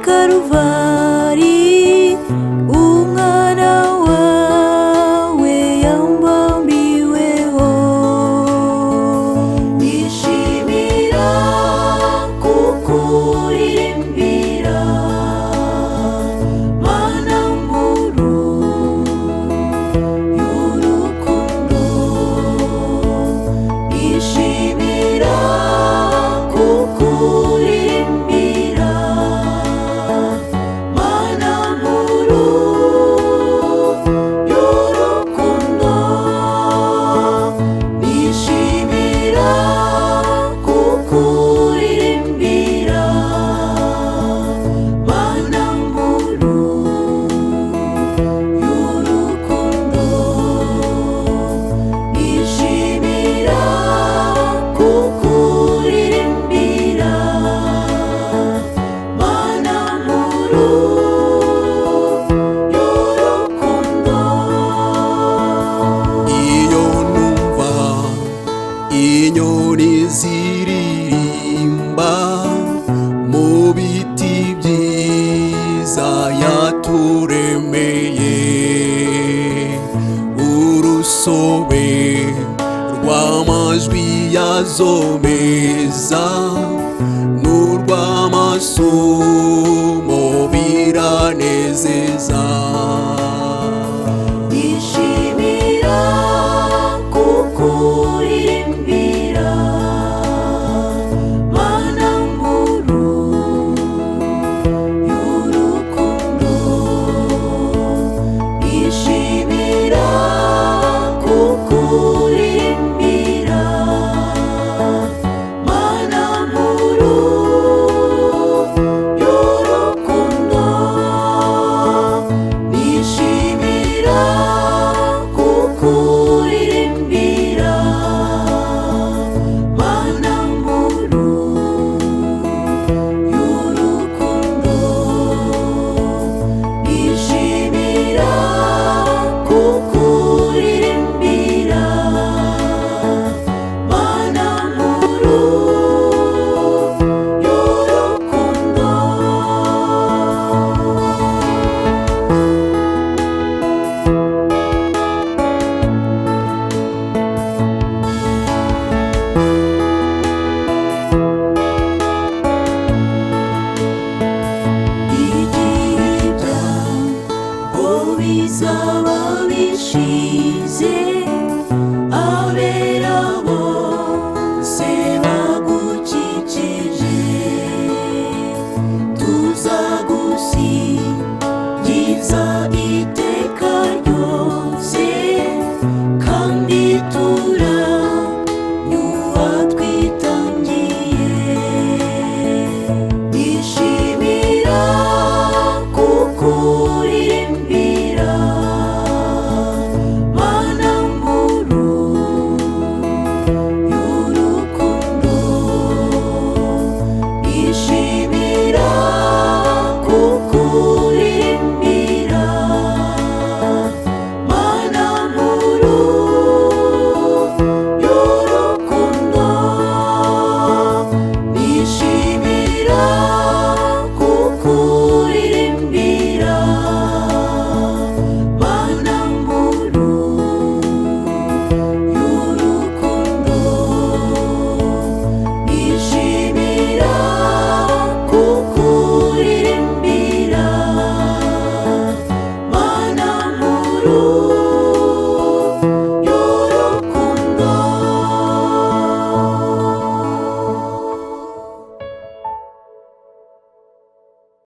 Karuvari umwana wawe yambambiweho. Nishimira kukuririmbira Mana nkuru y'urukundo. Nishimira kukuririmbira Mana nkuru y'urukundo. Nishimira kukuririmbira Mana nkuru y'urukundo. Nishimira kukuririmbira Mana nkuru y'urukundo. iyo numva inyoni ziririmba mu biti byiza yaturemeye, urusobe rw'amajwi yazo meza n'urw'amasomo biranezeza. Nishimira kukuririmbira Mana nkuru y'urukundo. Nishimira kukuririmbira Mana nkuru y'urukundo. Nishimira kukuririmbira Mana nkuru y'urukundo. Nishimira kukuririmbira Mana nkuru y'urukundo. Igihe ibyago bizaba bishize, abera bose bagukikije, tuzagusingiza iteka ryose kandi turanyuha twitangiye. Nishimira kukuririmbira Mana nkuru y'urukundo. Nishimira kukuririmbira Mana nkuru y'urukundo. Nishimira kukuririmbira Mana nkuru y'urukundo. Nishimira kukuririmbira Mana nkuru